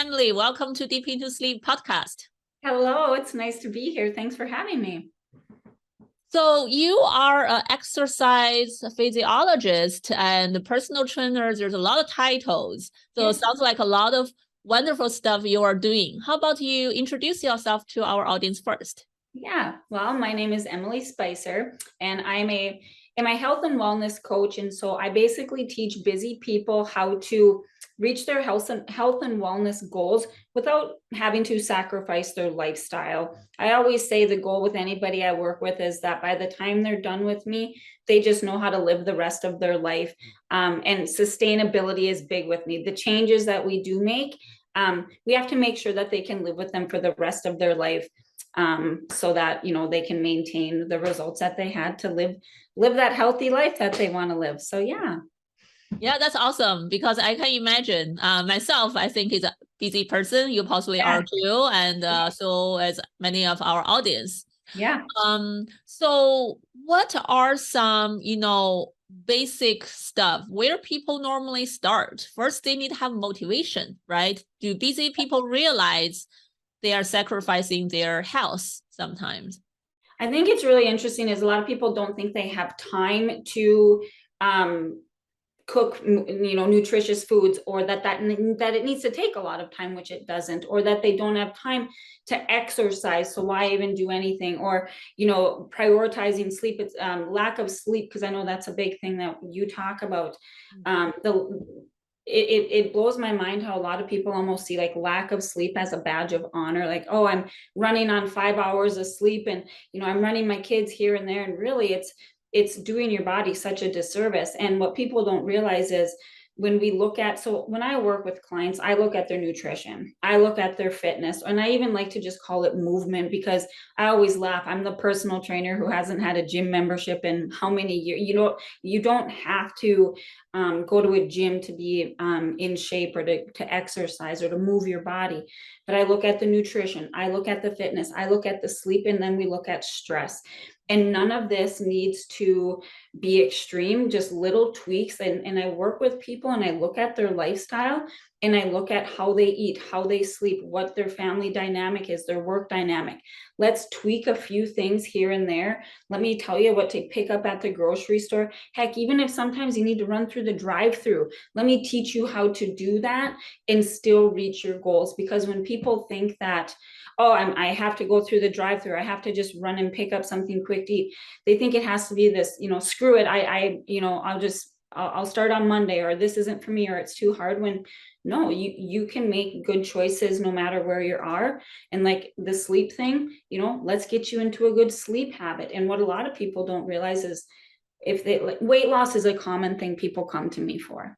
Emily. Welcome to Deep Into Sleep podcast. Hello, it's nice to be here. Thanks for having me. So you are an exercise physiologist and personal trainer. There's a lot of titles. So it sounds like a lot of wonderful stuff you are doing. How about you introduce yourself to our audience first? Yeah, well, my name is Emily Spicer, and I'm a health and wellness coach. And so I basically teach busy people how to reach their health and wellness goals without having to sacrifice their lifestyle. I always say the goal with anybody I work with is that by the time they're done with me, they just know how to live the rest of their life. And sustainability is big with me. The changes that we do make, we have to make sure that they can live with them for the rest of their life, so that they can maintain the results that they had to live that healthy life that they want to live. So yeah, that's awesome because I can imagine myself. I think is a busy person. You possibly are too, and so as many of our audience. Yeah. So what are some basic stuff where people normally start? First, they need to have motivation, right? Do busy people realize they are sacrificing their health sometimes? I think it's really interesting is a lot of people don't think they have time to cook nutritious foods, or that it needs to take a lot of time, which it doesn't, or that they don't have time to exercise, so why even do anything, or prioritizing sleep. It's lack of sleep, because I know that's a big thing that you talk about. It blows my mind how a lot of people almost see like lack of sleep as a badge of honor, like, oh, I'm running on 5 hours of sleep, and I'm running my kids here and there, and really it's doing your body such a disservice. And what people don't realize is when I work with clients, I look at their nutrition, I look at their fitness, and I even like to just call it movement, because I always laugh. I'm the personal trainer who hasn't had a gym membership in how many years. You don't have to go to a gym to be in shape, or to exercise, or to move your body. But I look at the nutrition, I look at the fitness, I look at the sleep, and then we look at stress. And none of this needs to be extreme, just little tweaks. And I work with people, and I look at their lifestyle, and I look at how they eat, how they sleep, what their family dynamic is, their work dynamic. Let's tweak a few things here and there. Let me tell you what to pick up at the grocery store. Heck, even if sometimes you need to run through the drive-through, let me teach you how to do that and still reach your goals. Because when people think that, oh, I have to go through the drive-through, I have to just run and pick up something quick to eat, they think it has to be this, screw it, I'll start on Monday, or this isn't for me, or it's too hard. When no, you can make good choices no matter where you are. And like the sleep thing, let's get you into a good sleep habit. And what a lot of people don't realize is, if they like, weight loss is a common thing people come to me for.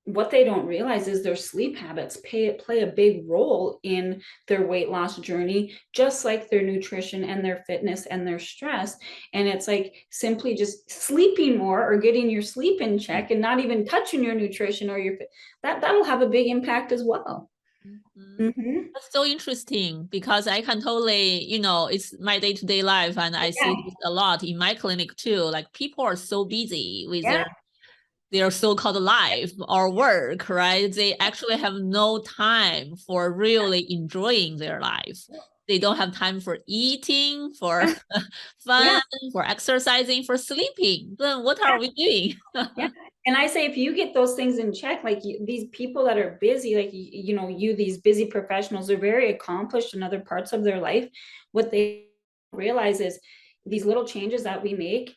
What they don't realize is their sleep habits play a big role in their weight loss journey, just like their nutrition and their fitness and their stress. And it's like simply just sleeping more, or getting your sleep in check, and not even touching your nutrition or that'll have a big impact as well. That's so interesting, because I can totally, it's my day-to-day life, and I see this a lot in my clinic too. Like, people are so busy with their so-called life or work, right? They actually have no time for really enjoying their life. They don't have time for eating, for fun, for exercising, for sleeping. Then what are we doing? And I say, if you get those things in check, like these people that are busy, like, these busy professionals are very accomplished in other parts of their life. What they realize is these little changes that we make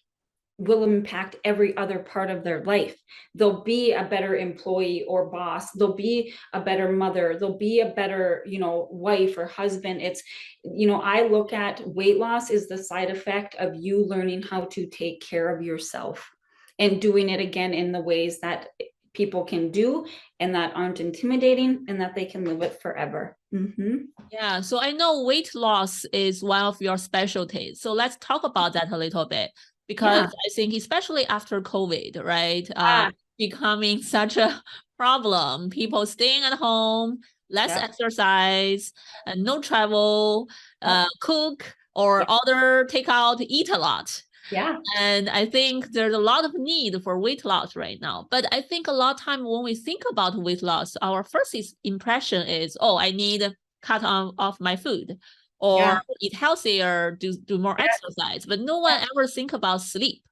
will impact every other part of their life. They'll be a better employee or boss. They'll be a better mother. They'll be a better, wife or husband. It's, I look at weight loss is the side effect of you learning how to take care of yourself, and doing it again in the ways that people can do, and that aren't intimidating, and that they can live it forever. Yeah, so I know weight loss is one of your specialties. So let's talk about that a little bit, because I think especially after COVID, right? Becoming such a problem, people staying at home, less exercise, no travel, cook or order takeout, eat a lot. Yeah. And I think there's a lot of need for weight loss right now. But I think a lot of time when we think about weight loss, our first impression is, oh, I need to cut off my food Yeah. or eat healthier, do more exercise. But no one ever think about sleep,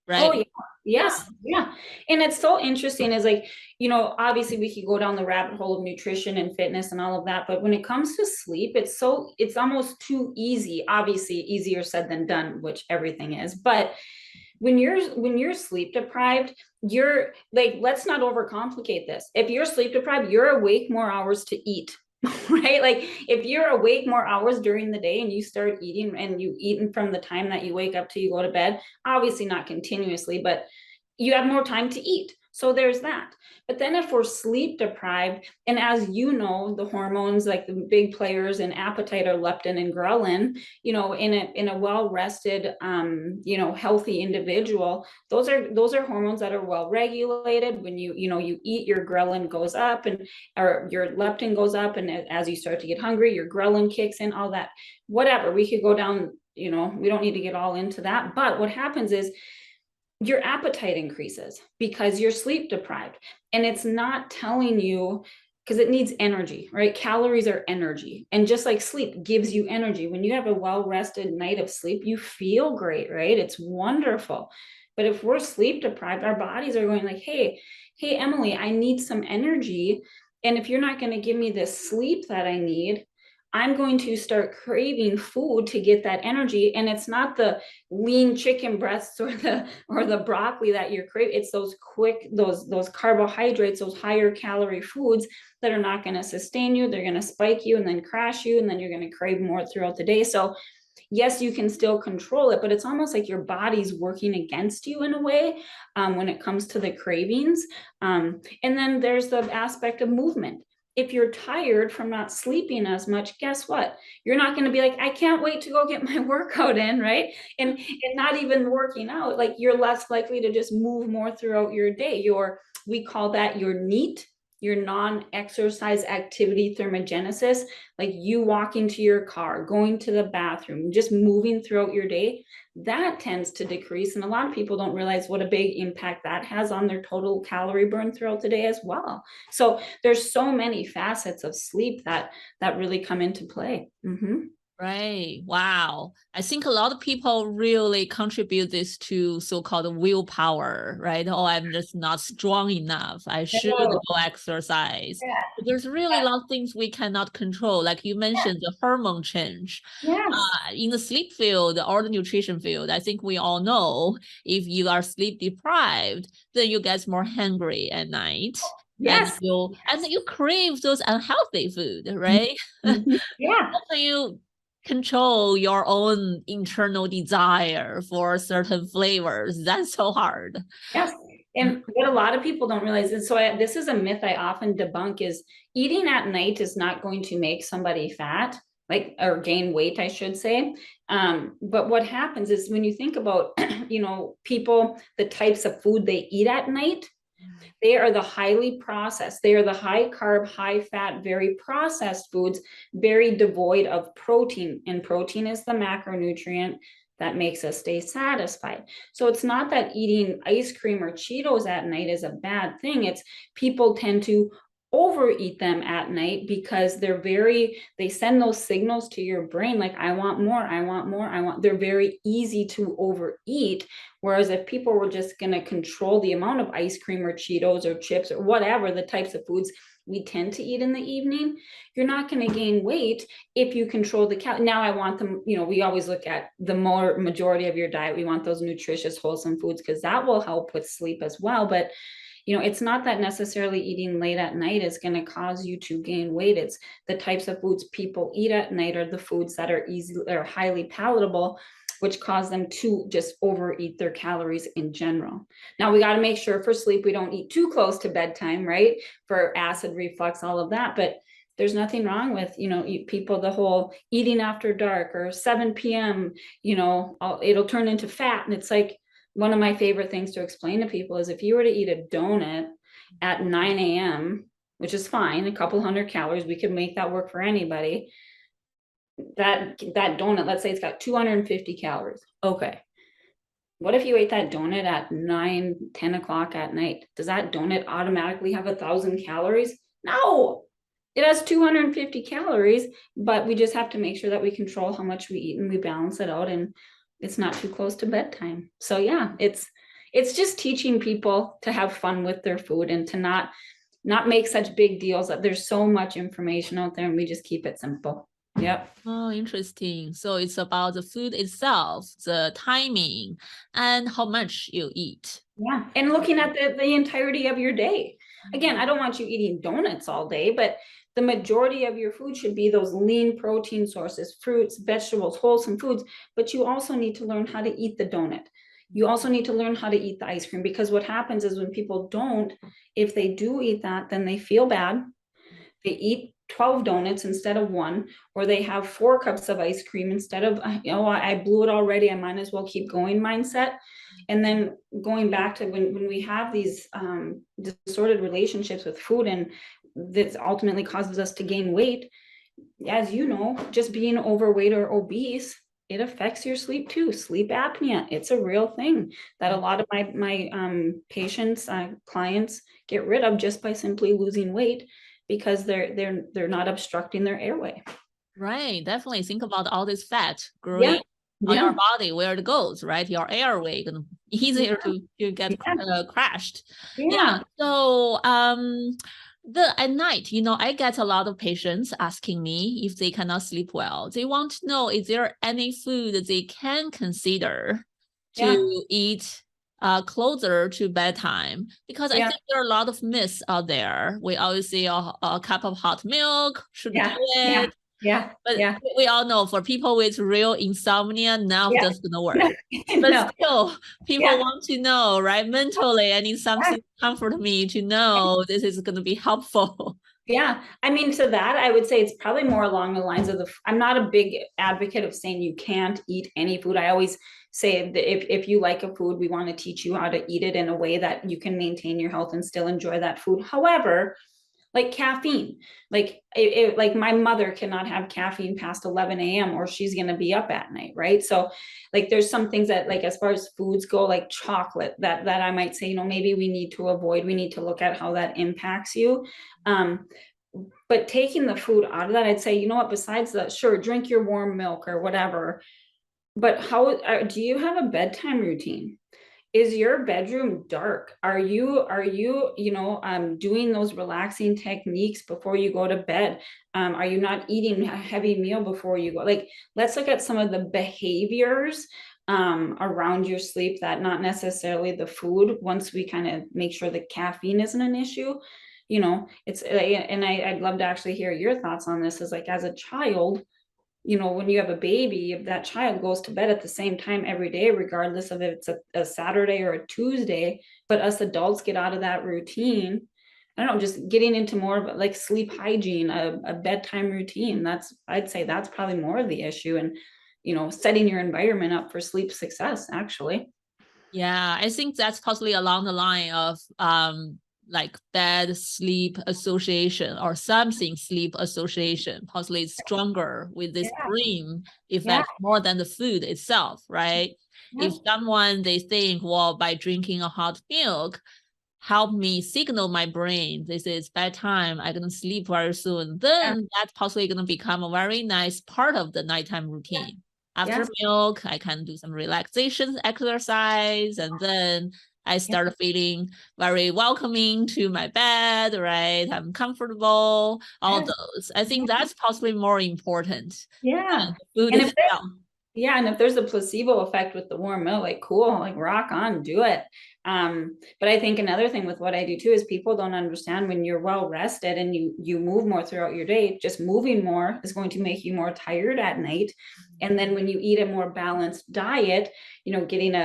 Oh, right? yeah. Yes. Yeah. And it's so interesting is like, obviously we could go down the rabbit hole of nutrition and fitness and all of that. But when it comes to sleep, it's almost too easy. Obviously, easier said than done, which everything is. But when you're sleep deprived, you're like, let's not overcomplicate this. If you're sleep deprived, you're awake more hours to eat. Right? Like if you're awake more hours during the day and you start eating and you eating from the time that you wake up till you go to bed, obviously not continuously, but you have more time to eat. So there's that. But then if we're sleep deprived, and as you know, the hormones, like the big players in appetite are leptin and ghrelin, in a well-rested, healthy individual, those are hormones that are well regulated. When you eat, your ghrelin goes up or your leptin goes up. And as you start to get hungry, your ghrelin kicks in, all that, whatever. We could go down, we don't need to get all into that. But what happens is your appetite increases because you're sleep deprived, and it's not telling you, because it needs energy, right? Calories are energy, and just like sleep gives you energy, when you have a well-rested night of sleep, you feel great, right? It's wonderful. But if we're sleep deprived, our bodies are going like, hey Emily, I need some energy, and if you're not going to give me this sleep that I need, I'm going to start craving food to get that energy. And it's not the lean chicken breasts or the broccoli that you're craving. It's those those carbohydrates, those higher calorie foods that are not going to sustain you. They're going to spike you and then crash you, and then you're going to crave more throughout the day. So yes, you can still control it, but it's almost like your body's working against you in a way, when it comes to the cravings. And then there's the aspect of movement. If you're tired from not sleeping as much, guess what? You're not going to be like, I can't wait to go get my workout in, right? And not even working out, like you're less likely to just move more throughout your day. We call that your NEAT, your non-exercise activity thermogenesis, like you walking to your car, going to the bathroom, just moving throughout your day, that tends to decrease. And a lot of people don't realize what a big impact that has on their total calorie burn throughout the day as well. So there's so many facets of sleep that really come into play. Mm-hmm. Right. Wow. I think a lot of people really contribute this to so-called willpower, right? Oh, I'm just not strong enough. I should Oh, go exercise. yeah. But there's really a lot of things we cannot control. Like you mentioned, the hormone change. Yes. In the sleep field or the nutrition field, I think we all know if you are sleep deprived, then you get more hungry at night. And Yes. you crave those unhealthy food, right? Mm-hmm. Yeah. How can you control your own internal desire for certain flavors? That's so hard. Yes. And what a lot of people don't realize is, this is a myth I often debunk, is eating at night is not going to make somebody fat, like, or gain weight, I should say. But what happens is when you think about, people, the types of food they eat at night, they are the highly processed, they are the high carb, high fat, very processed foods, very devoid of protein. And protein is the macronutrient that makes us stay satisfied. So it's not that eating ice cream or Cheetos at night is a bad thing. It's people tend to overeat them at night because they send those signals to your brain like, I want more, I want more, they're very easy to overeat. Whereas if people were just going to control the amount of ice cream or Cheetos or chips or whatever the types of foods we tend to eat in the evening, you're not going to gain weight if you control the now I want them, we always look at the more majority of your diet. We want those nutritious, wholesome foods because that will help with sleep as well. But it's not that necessarily eating late at night is going to cause you to gain weight. It's the types of foods people eat at night are the foods that are easy or highly palatable, which cause them to just overeat their calories in general. Now we got to make sure for sleep we don't eat too close to bedtime, right? For acid reflux, all of that. But there's nothing wrong with, people, the whole eating after dark or 7 p.m., it'll turn into fat. And it's like, one of my favorite things to explain to people is if you were to eat a donut at 9 a.m., which is fine, a couple hundred calories, we could make that work for anybody. That donut, let's say it's got 250 calories. Okay. What if you ate that donut at 9, 10 o'clock at night? Does that donut automatically have 1,000 calories? No, it has 250 calories, but we just have to make sure that we control how much we eat and we balance it out, and it's not too close to bedtime. So yeah, it's just teaching people to have fun with their food and to not make such big deals. That there's so much information out there and we just keep it simple. Yep. Oh, interesting. So it's about the food itself, the timing, and how much you eat. Yeah. And looking at the entirety of your day. Again, I don't want you eating donuts all day, but the majority of your food should be those lean protein sources, fruits, vegetables, wholesome foods. But you also need to learn how to eat the donut. You also need to learn how to eat the ice cream, because what happens is when people don't, if they do eat that, then they feel bad. They eat 12 donuts instead of one, or they have 4 cups of ice cream instead of, I blew it already, I might as well keep going mindset. And then going back to when we have these disordered relationships with food, and this ultimately causes us to gain weight, as you know, just being overweight or obese, it affects your sleep too. Sleep apnea, it's a real thing that a lot of my patients, clients get rid of just by simply losing weight, because they're not obstructing their airway. Right, definitely think about all this fat Yeah. growing on your Yeah. body, where it goes, right? Your airway gonna easier to get Yeah. crashed. Yeah. Yeah. So the at night, I get a lot of patients asking me if they cannot sleep well. They want to know, is there any food that they can consider Yeah. to eat closer to bedtime? Because I Yeah. think there are a lot of myths out there. We always say a cup of hot milk should do Yeah. Yeah. it. Yeah. But Yeah. we all know, for people with real insomnia, none of Yeah. that's gonna work. No. But No. still, people Yeah. want to know, right? Mentally, I need something to comfort me to know this is gonna be helpful. Yeah, I mean, to that, I would say it's probably more along the lines of I'm not a big advocate of saying you can't eat any food. I always say that if you like a food, we want to teach you how to eat it in a way that you can maintain your health and still enjoy that food. However, like caffeine, like my mother cannot have caffeine past 11 a.m. or she's going to be up at night, right? So like there's some things that, like, as far as foods go, like chocolate, that I might say, maybe we need to avoid. We need to look at how that impacts you. But taking the food out of that, I'd say, what, besides that, sure, drink your warm milk or whatever, but how do you have a bedtime routine? Is your bedroom dark? Are you doing those relaxing techniques before you go to bed? Are you not eating a heavy meal before you go? Like, let's look at some of the behaviors around your sleep, that not necessarily the food, once we kind of make sure the caffeine isn't an issue. And I'd love to actually hear your thoughts on this. Is like, as a child, when you have a baby, if that child goes to bed at the same time every day, regardless of if it's a Saturday or a Tuesday, but us adults get out of that routine, I don't know, just getting into more of like sleep hygiene, a bedtime routine, I'd say that's probably more of the issue. And, setting your environment up for sleep success, actually. Yeah, I think that's possibly along the line of like bad sleep association or something sleep association, possibly stronger with this Yeah. brain Yeah. effect more than the food itself, right? Yeah. If someone they think, well, by drinking a hot milk, help me signal my brain this is bedtime, I'm gonna sleep very soon, Yeah. then that's possibly gonna become a very nice part of the nighttime routine. After Yeah. milk, I can do some relaxation exercise, and then I start feeling very welcoming to my bed, right? I'm comfortable, all Yeah. those. I think that's possibly more important Yeah. than the food And if there's itself. Yeah, and if there's a placebo effect with the warm milk, like cool, like rock on, do it. But I think another thing with what I do too is people don't understand, when you're well rested and you move more throughout your day, just moving more is going to make you more tired at night. And then when you eat a more balanced diet, getting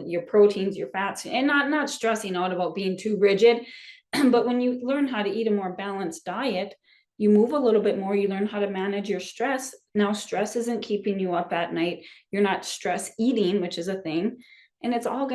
your proteins, your fats, and not stressing out about being too rigid, but when you learn how to eat a more balanced diet, you move a little bit more, you learn how to manage your stress. Now stress isn't keeping you up at night, you're not stress eating, which is a thing, and it's all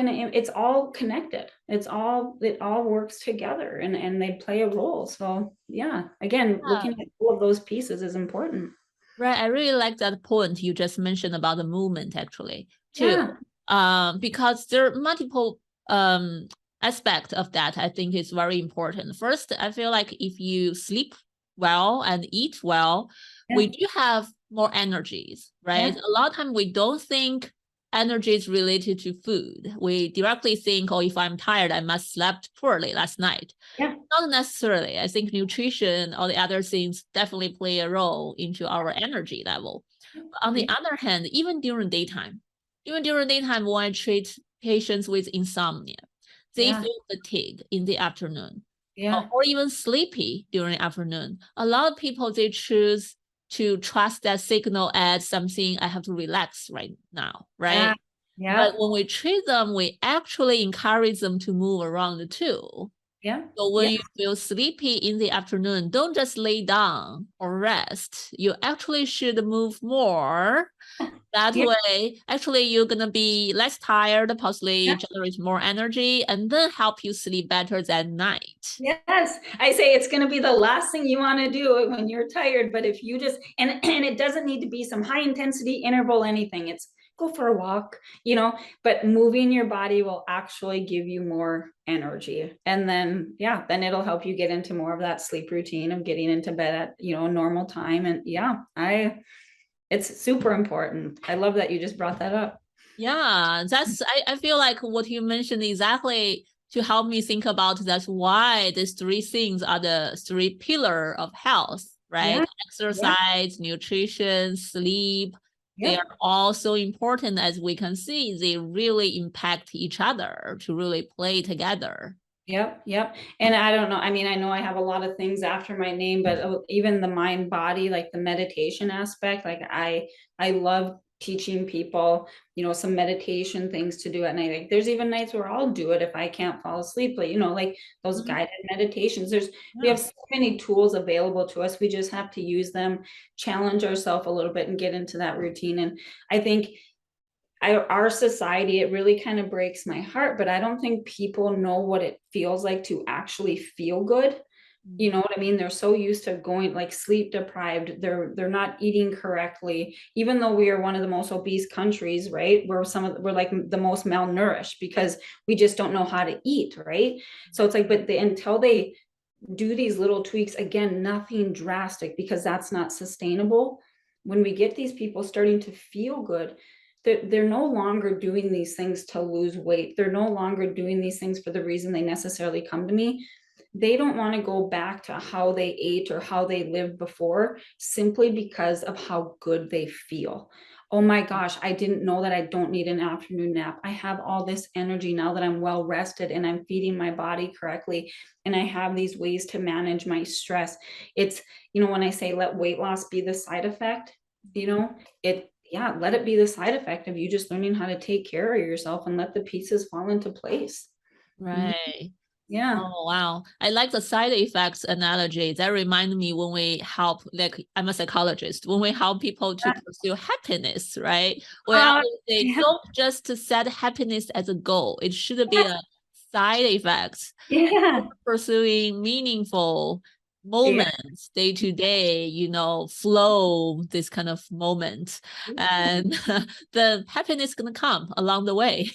connected, it all works together, and they play a role. So yeah, again, Yeah. looking at all of those pieces is important. Right, I really like that point you just mentioned about the movement, actually, too. Yeah. because there are multiple aspects of that. I think is very important. First, I feel like if you sleep well and eat well, we do have more energies, right? A lot of time we don't think energy is related to food. We directly think, oh, if I'm tired, I must slept poorly last night. Not necessarily. I think nutrition or the other things definitely play a role into our energy level. But on the other hand, even during daytime, when I treat patients with insomnia, they feel fatigue in the afternoon, or even sleepy during the afternoon. A lot of people, they choose to trust that signal as something I have to relax right now, right? But when we treat them, we actually encourage them to move around too. So when you feel sleepy in the afternoon, don't just lay down or rest. You actually should move more. That way, actually, you're gonna be less tired, possibly generate more energy, and then help you sleep better that night. Yes, I say it's going to be the last thing you want to do when you're tired. But if you just, and it doesn't need to be some high intensity interval, anything. It's go for a walk, but moving your body will actually give you more energy. And then, then it'll help you get into more of that sleep routine of getting into bed at, normal time. And it's super important. I love that you just brought that up. Yeah, I feel like what you mentioned exactly to help me think about that's why these three things are the three pillars of health, right? Exercise, nutrition, sleep. They are all so important. As we can see, they really impact each other to really play together. Yep. And I don't know. I mean, I know I have a lot of things after my name, but even the mind body, like the meditation aspect, like I love teaching people, some meditation things to do at night. Like there's even nights where I'll do it if I can't fall asleep, but like those guided meditations. We have so many tools available to us. We just have to use them, challenge ourselves a little bit and get into that routine. And I think our society, it really kind of breaks my heart, but I don't think people know what it feels like to actually feel good. You know what I mean? They're so used to going like sleep deprived. They're not eating correctly, even though we are one of the most obese countries, right? We're like the most malnourished because we just don't know how to eat, right? So it's like, but until they do these little tweaks, again, nothing drastic because that's not sustainable. When we get these people starting to feel good, they're no longer doing these things to lose weight. They're no longer doing these things for the reason they necessarily come to me. They don't want to go back to how they ate or how they lived before simply because of how good they feel. Oh my gosh, I didn't know that I don't need an afternoon nap. I have all this energy now that I'm well rested and I'm feeding my body correctly. And I have these ways to manage my stress. It's, when I say let weight loss be the side effect, let it be the side effect of you just learning how to take care of yourself and let the pieces fall into place. Right. Yeah. Oh, wow. I like the side effects analogy. That reminds me when we help, like I'm a psychologist, when we help people to pursue happiness, right? We always say, don't just set happiness as a goal. It should be a side effect. Pursuing meaningful moments day to day, flow, this kind of moment. And the happiness is going to come along the way.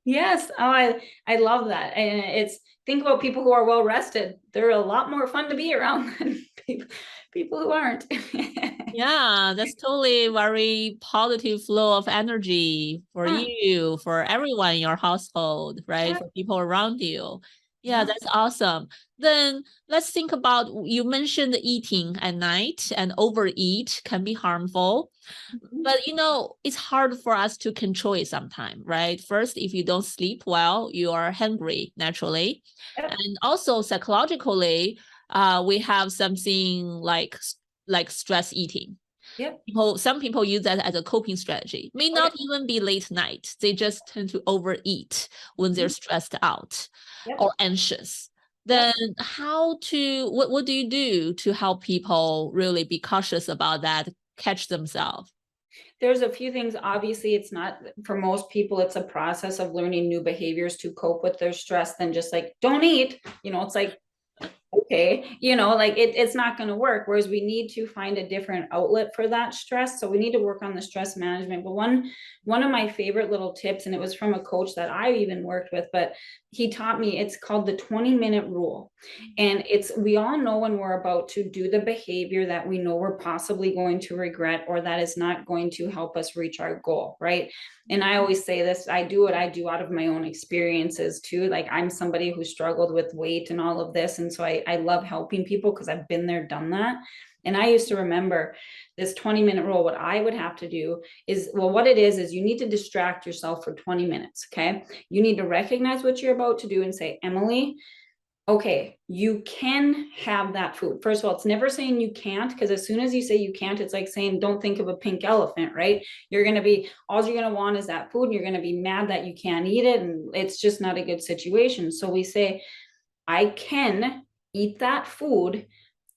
Yes. Oh, I love that. And think about people who are well rested. They're a lot more fun to be around than people who aren't. Yeah, that's totally very positive flow of energy for you, for everyone in your household, right? For people around you. Yeah, that's awesome. Then let's think about, you mentioned eating at night and overeat can be harmful. But it's hard for us to control it sometimes, right? First, if you don't sleep well, you are hungry naturally. And also psychologically, we have something like stress eating. Some people use that as a coping strategy. May not even be late night. They just tend to overeat when they're stressed out or anxious. Then what do you do to help people really be cautious about that, catch themselves? There's a few things. Obviously, it's not for most people, it's a process of learning new behaviors to cope with their stress than just like, don't eat. It's like, okay, like it's not going to work. Whereas we need to find a different outlet for that stress. So we need to work on the stress management. But one of my favorite little tips, and it was from a coach that I even worked with, but he taught me, it's called the 20-minute rule. And we all know when we're about to do the behavior that we know we're possibly going to regret, or that is not going to help us reach our goal, right? And I always say this, I do what I do out of my own experiences too. Like, I'm somebody who struggled with weight and all of this. And so I love helping people because I've been there, done that. And I used to remember this 20-minute rule. What I would have to do is, well, what it is you need to distract yourself for 20 minutes. Okay. You need to recognize what you're about to do and say, Emily, okay, you can have that food. First of all, it's never saying you can't, because as soon as you say you can't, it's like saying, don't think of a pink elephant, right? You're going to be, all you're going to want is that food, and you're going to be mad that you can't eat it. And it's just not a good situation. So we say, I can eat that food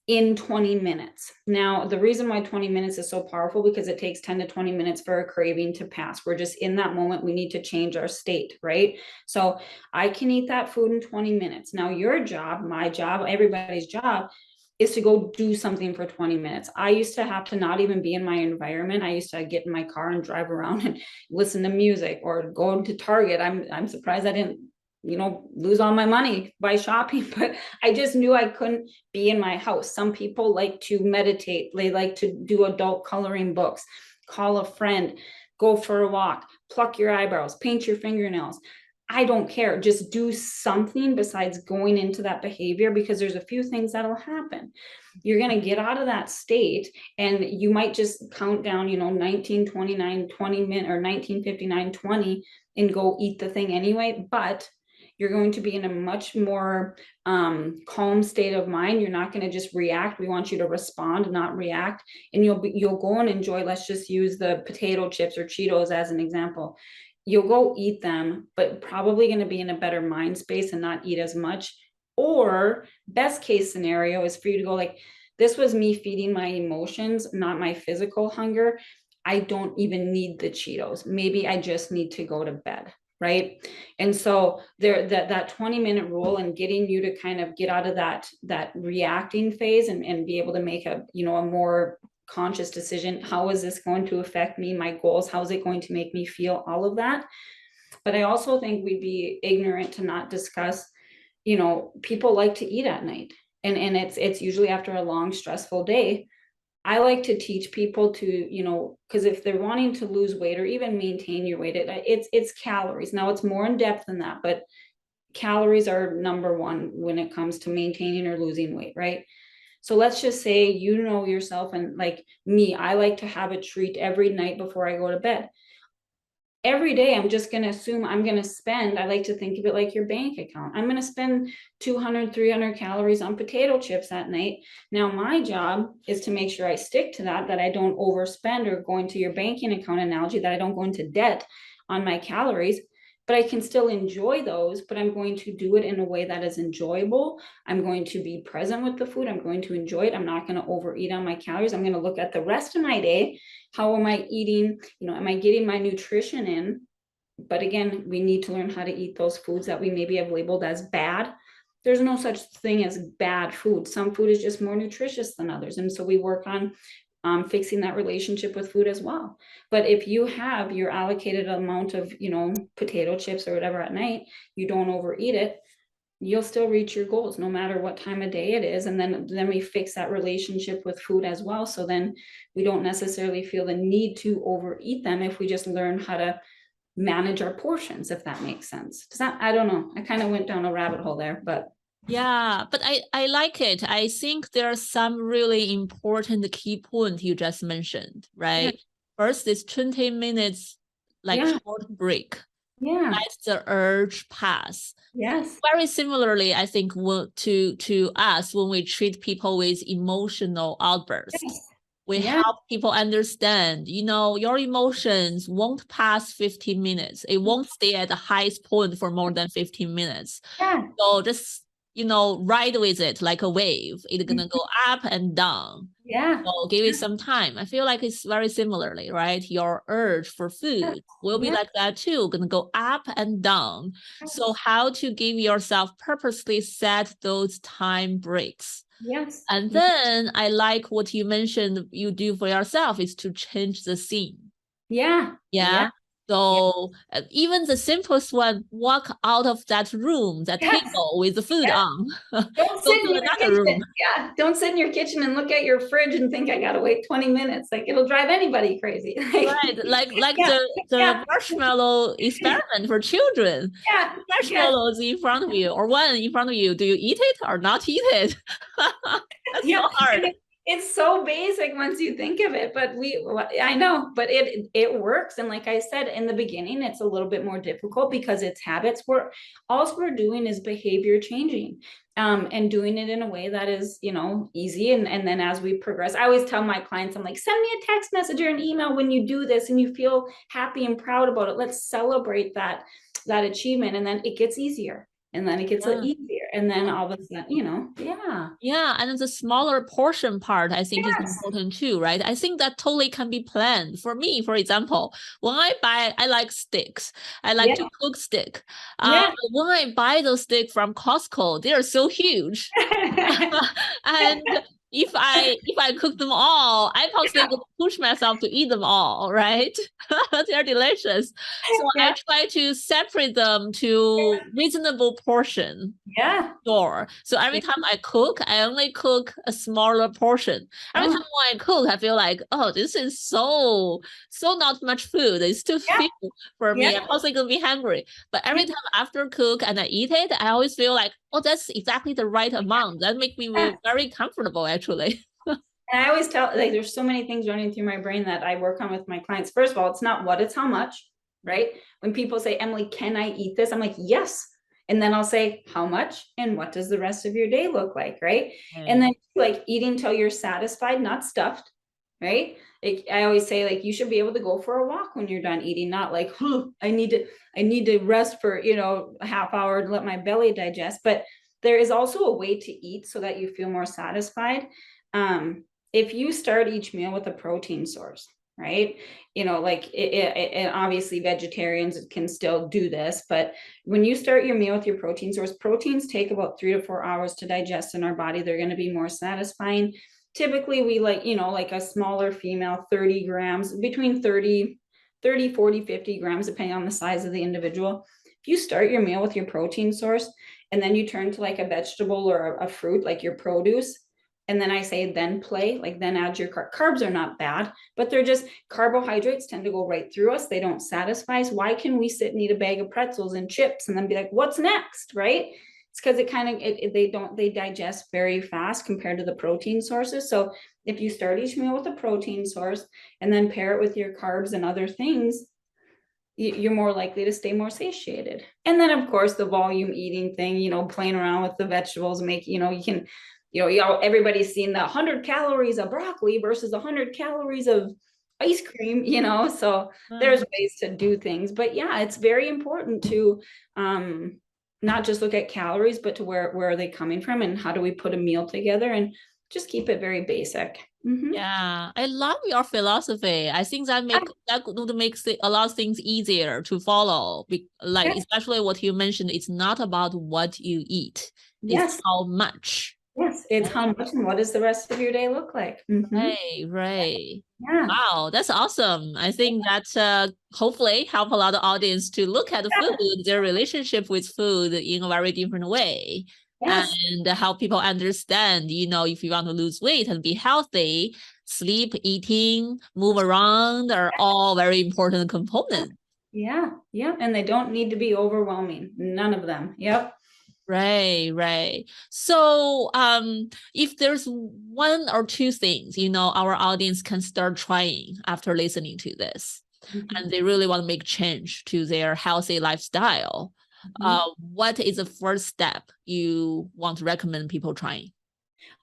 in 20 minutes. Now, the reason why 20 minutes is so powerful, because it takes 10 to 20 minutes for a craving to pass. We're just in that moment. We need to change our state, right? So I can eat that food in 20 minutes. Now, your job, my job, everybody's job is to go do something for 20 minutes. I used to have to not even be in my environment. I used to get in my car and drive around and listen to music or go to Target. I'm surprised I didn't lose all my money by shopping, but I just knew I couldn't be in my house. Some people like to meditate. They like to do adult coloring books, call a friend, go for a walk, pluck your eyebrows, paint your fingernails. I don't care. Just do something besides going into that behavior, because there's a few things that'll happen. You're going to get out of that state, and you might just count down, 1929, 20 minutes, or 1959, 20, and go eat the thing anyway. But you're going to be in a much more calm state of mind. You're not going to just react. We want you to respond, not react. And you'll go and enjoy, let's just use the potato chips or Cheetos as an example. You'll go eat them, but probably going to be in a better mind space and not eat as much. Or best case scenario is for you to go like, this was me feeding my emotions, not my physical hunger. I don't even need the Cheetos. Maybe I just need to go to bed. Right. And so that 20-minute rule, and getting you to kind of get out of that reacting phase and be able to make a more conscious decision. How is this going to affect me, my goals? How is it going to make me feel? All of that. But I also think we'd be ignorant to not discuss, people like to eat at night, and it's usually after a long, stressful day. I like to teach people to, because if they're wanting to lose weight or even maintain your weight, it's calories. Now, it's more in depth than that, but calories are number one when it comes to maintaining or losing weight, right? So let's just say, yourself, and like me, I like to have a treat every night before I go to bed. Every day I'm just going to assume I'm going to spend, I like to think of it like your bank account. I'm going to spend 200, 300 calories on potato chips at night. Now, my job is to make sure I stick to that I don't overspend, or going to your banking account analogy, that I don't go into debt on my calories. But I can still enjoy those, but I'm going to do it in a way that is enjoyable. I'm going to be present with the food. I'm going to enjoy it. I'm not going to overeat on my calories. I'm going to look at the rest of my day. How am I eating? Am I getting my nutrition in? But again, we need to learn how to eat those foods that we maybe have labeled as bad. There's no such thing as bad food. Some food is just more nutritious than others. And so we work on fixing that relationship with food as well. But if you have your allocated amount of, potato chips or whatever at night, you don't overeat it, you'll still reach your goals no matter what time of day it is. And then we fix that relationship with food as well. So then we don't necessarily feel the need to overeat them if we just learn how to manage our portions, if that makes sense. Does that, I don't know. I kind of went down a rabbit hole there, but yeah, but I like it. I think there are some really important key points you just mentioned, right? yeah. First is 20 minutes, like Yeah. short break. Yeah. Let the urge pass. Yes. Very similarly, I think to us, when we treat people with emotional outbursts, Yes. we Yeah. help people understand, your emotions won't pass 15 minutes. It won't stay at the highest point for more than 15 minutes. Yeah. So just ride with it like a wave. It's gonna go up and down. Yeah. So give it some time. I feel like it's very similarly, right? Your urge for food will be Yeah. like that too, gonna go up and down. So how to give yourself purposely set those time breaks. Yes. And then I like what you mentioned you do for yourself is to change the scene. Yeah. Yeah. Yeah. So even the simplest one, walk out of that room, that Yes. table with the food Yeah. on, Don't go sit in to your another room. kitchen. Yeah. Don't sit in your kitchen and look at your fridge and think I gotta wait 20 minutes. Like it'll drive anybody crazy. Right, like Yeah. the Yeah. marshmallow experiment for children. Yeah. Yeah. Marshmallows in front of you, or one in front of you. Do you eat it or not eat it? That's so Yeah. hard. It's so basic once you think of it, but I know, but it works. And like I said in the beginning, it's a little bit more difficult because it's habits. All we're doing is behavior changing, and doing it in a way that is, easy. And then as we progress, I always tell my clients, I'm like, send me a text message or an email when you do this and you feel happy and proud about it. Let's celebrate that achievement, and then it gets easier. And then it gets easier. And then all of a sudden, yeah. Yeah, and the smaller portion part, I think is Yes. important too, right? I think that totally can be planned. For me, for example, when I like steaks. I like to Yeah. cook steak. Yeah. When I buy those steaks from Costco, they are so huge. And if I cook them all, I possibly would push myself to eat them all, right? They're delicious. So I Yeah. try to separate them to reasonable portion. Yeah. Sure. So every time I cook, I only cook a smaller portion. Every time Oh, when I cook, I feel like, oh, this is so not much food. It's too yeah. few for me. I'm Yeah. also gonna be hungry. But every time after cook and I eat it, I always feel like, oh, that's exactly the right amount. That makes me Yeah. very comfortable, actually. And I always tell, like, there's so many things running through my brain that I work on with my clients. First of all, it's not what, it's how much, right? When people say, Emily, can I eat this? I'm like, yes. And then I'll say, how much? And what does the rest of your day look like, right? And then like eating till you're satisfied, not stuffed, right? I always say, like, you should be able to go for a walk when you're done eating, not like, I need to rest for, a half hour to let my belly digest. But there is also a way to eat so that you feel more satisfied. If you start each meal with a protein source, right? Like it obviously vegetarians can still do this, but when you start your meal with your protein source, proteins take about 3 to 4 hours to digest in our body. They're going to be more satisfying. Typically we like, like a smaller female, 30 grams, between 30, 40, 50 grams, depending on the size of the individual. If you start your meal with your protein source and then you turn to like a vegetable or a fruit, like your produce, and then I say, then play, like then add your carbs are not bad, but they're just carbohydrates tend to go right through us. They don't satisfy us. Why can we sit and eat a bag of pretzels and chips and then be like, what's next, right? It's because they digest very fast compared to the protein sources. So if you start each meal with a protein source and then pair it with your carbs and other things, you're more likely to stay more satiated. And then of course the volume eating thing, playing around with the vegetables, you can, everybody's seen the 100 calories of broccoli versus 100 calories of ice cream, so there's ways to do things. But yeah, it's very important to not just look at calories, but to where are they coming from and how do we put a meal together and just keep it very basic. Yeah, I love your philosophy. I think that would make a lot of things easier to follow. Like especially what you mentioned, it's not about what you eat, it's Yes. how much. Yes, it's how much and what does the rest of your day look like? Right. Yeah. Wow, that's awesome. I think that hopefully help a lot of audience to look at food, their relationship with food in a very different way. Yes. And help people understand, if you want to lose weight and be healthy, sleep, eating, move around are all very important components. Yeah. Yeah. And they don't need to be overwhelming. None of them. Yep. Right. So if there's one or two things, our audience can start trying after listening to this, and they really want to make change to their healthy lifestyle, what is the first step you want to recommend people trying?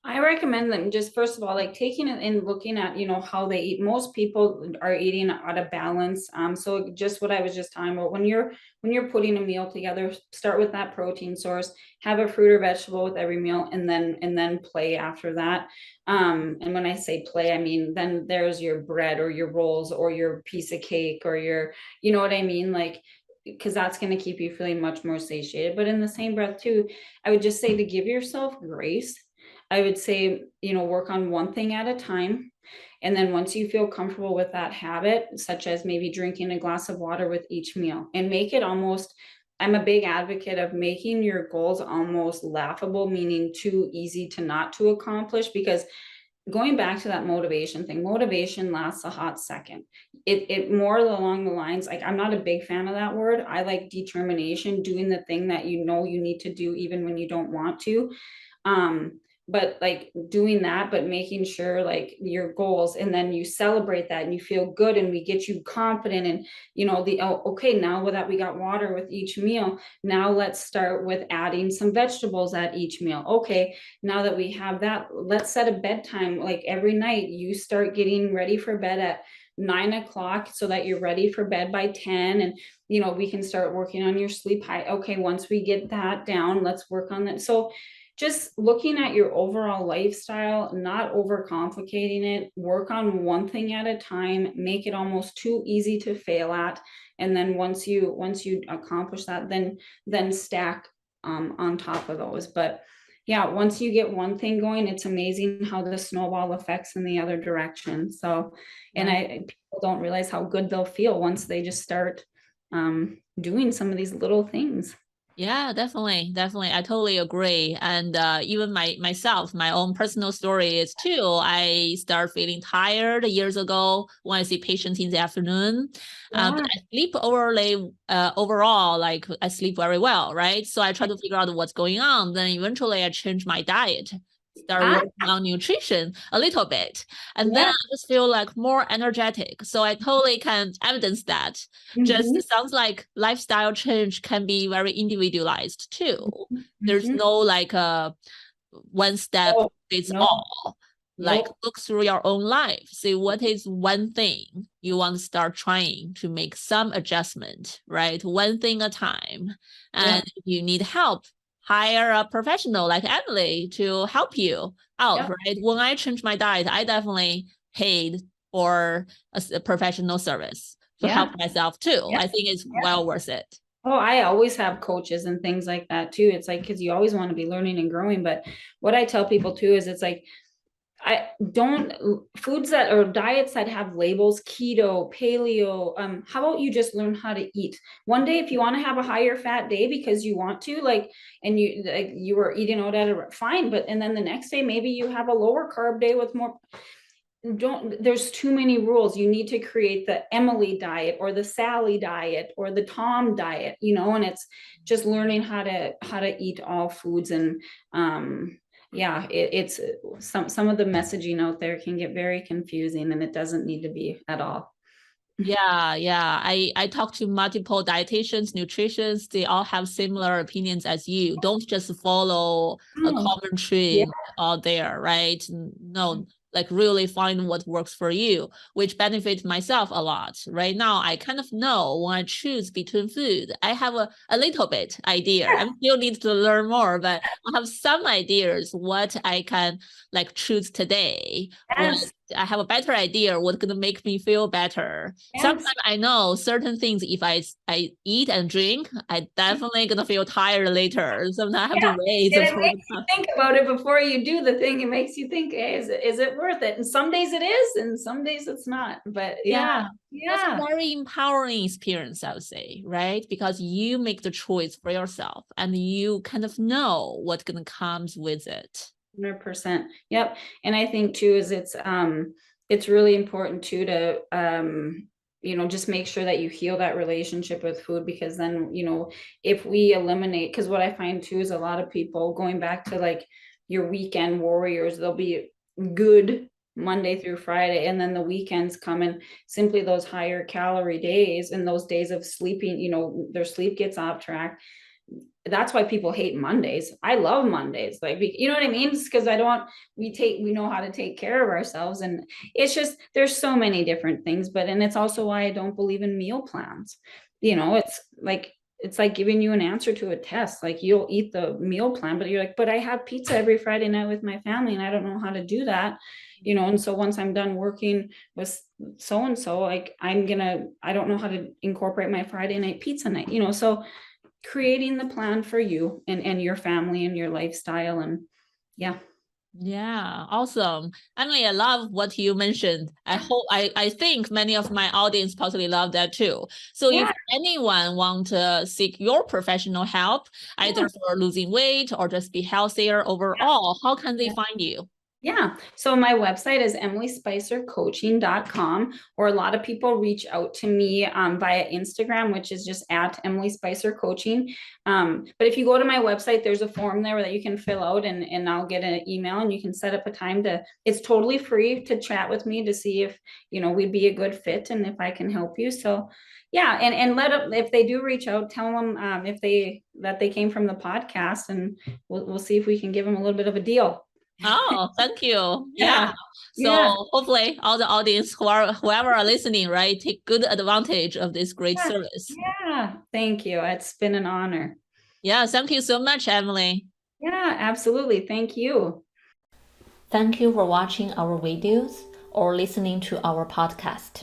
I recommend them just first of all, like taking it and looking at, how they eat. Most people are eating out of balance. So just what I was just talking about, when you're putting a meal together, start with that protein source, have a fruit or vegetable with every meal, and then play after that. And when I say play, I mean then there's your bread or your rolls or your piece of cake or you know what I mean? Like, because that's going to keep you feeling much more satiated. But in the same breath, too, I would just say to give yourself grace. I would say, work on one thing at a time. And then once you feel comfortable with that habit, such as maybe drinking a glass of water with each meal, and make it almost, I'm a big advocate of making your goals almost laughable, meaning too easy to not to accomplish, because going back to that motivation thing, motivation lasts a hot second. It more along the lines, like, I'm not a big fan of that word. I like determination, doing the thing that you know you need to do even when you don't want to. um but like doing that, but making sure like your goals, and then you celebrate that and you feel good, and we get you confident, and okay, now that we got water with each meal, now let's start with adding some vegetables at each meal. Okay, now that we have that, let's set a bedtime. Like every night you start getting ready for bed at 9 o'clock so that you're ready for bed by 10. And we can start working on your sleep high. Okay, once we get that down, let's work on that. So just looking at your overall lifestyle, not overcomplicating it, work on one thing at a time, make it almost too easy to fail at. And then once you accomplish that, then stack on top of those. But yeah, once you get one thing going, it's amazing how the snowball affects in the other direction. So, and Right. people don't realize how good they'll feel once they just start doing some of these little things. Yeah, definitely, definitely. I totally agree. And even myself, my own personal story is too. I start feeling tired years ago when I see patients in the afternoon. But Yeah. I sleep overall, like I sleep very well, right? So I try to figure out what's going on. Then eventually I change my diet, start Ah, working on nutrition a little bit. And then yeah. I just feel like more energetic. So I totally can evidence that. Mm-hmm. Just sounds like lifestyle change can be very individualized too. There's Mm-hmm. no like a one step Oh, fits no, all. Like nope. look through your own life. See what is one thing you want to start trying to make some adjustment, right? One thing at a time. And Yeah. if you need help, hire a professional like Emily to help you out, Yeah. right? When I changed my diet, I definitely paid for a professional service to help Yeah. myself too. Yeah. I think it's well worth it. Oh, I always have coaches and things like that too. It's like, because you always want to be learning and growing. But what I tell people too is, it's like, I don't, foods that, or diets that have labels, keto, paleo. How about you just learn how to eat? One day, if you want to have a higher fat day because you want to, like, and you were eating out at a fine, but and then the next day maybe you have a lower carb day with more. Don't, there's too many rules. You need to create the Emily diet or the Sally diet or the Tom diet, and it's just learning how to eat all foods. And yeah, it's some of the messaging out there can get very confusing, and it doesn't need to be at all. Yeah, yeah. I talked to multiple dietitians, nutritionists. They all have similar opinions as you. Don't just follow a Oh, common yeah. trend out there, right? No, like really find what works for you, which benefits myself a lot. Right now, I kind of know when I choose between food, I have a little bit idea. I still need to learn more, but I have some ideas what I can like choose today. When Yes, I have a better idea what's gonna make me feel better. Sometimes yes. I know certain things if I eat and drink, I definitely gonna feel tired later. Sometimes I have to Yeah. wait And it for makes you think about it before you do the thing. It makes you think, hey, is it worth it? And some days it is, and some days it's not. But yeah, yeah. That's a yeah. very empowering experience, I would say, right? Because you make the choice for yourself and you kind of know what gonna comes with it. 100%. Yep. And I think too is it's really important too to just make sure that you heal that relationship with food, because then, if we eliminate, because what I find too is a lot of people going back to like your weekend warriors, they'll be good Monday through Friday, and then the weekends come, and simply those higher calorie days and those days of sleeping, their sleep gets off track. that's why people hate Mondays. I love Mondays. Like, you know what I mean? Because we know how to take care of ourselves. And it's just, there's so many different things, and it's also why I don't believe in meal plans. It's like giving you an answer to a test. Like, you'll eat the meal plan, but you're like, but I have pizza every Friday night with my family and I don't know how to do that. And so once I'm done working with so-and-so, like, I don't know how to incorporate my Friday night pizza night, so creating the plan for you and your family and your lifestyle. And yeah. Yeah, awesome. Emily, I love what you mentioned. I think many of my audience possibly love that too. So if anyone want to seek your professional help, either for losing weight or just be healthier overall, how can they find you? Yeah. So my website is emilyspicercoaching.com, or a lot of people reach out to me via Instagram, which is just at Emily Spicer Coaching. But if you go to my website, there's a form there that you can fill out, and I'll get an email, and you can set up a time it's totally free to chat with me to see if, we'd be a good fit and if I can help you. So yeah, and if they do reach out, tell them that they came from the podcast, and we'll see if we can give them a little bit of a deal. Oh, thank you. Yeah. So hopefully all the audience whoever are listening, right, take good advantage of this great service. Yeah. Thank you. It's been an honor. Yeah. Thank you so much, Emily. Yeah, absolutely. Thank you. Thank you for watching our videos or listening to our podcast.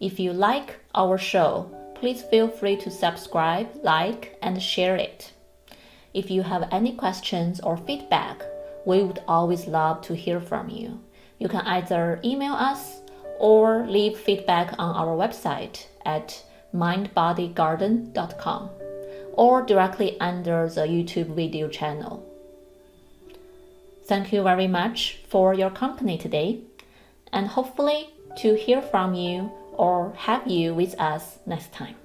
If you like our show, please feel free to subscribe, like, and share it. If you have any questions or feedback, we would always love to hear from you. You can either email us or leave feedback on our website at mindbodygarden.com or directly under the YouTube video channel. Thank you very much for your company today, and hopefully to hear from you or have you with us next time.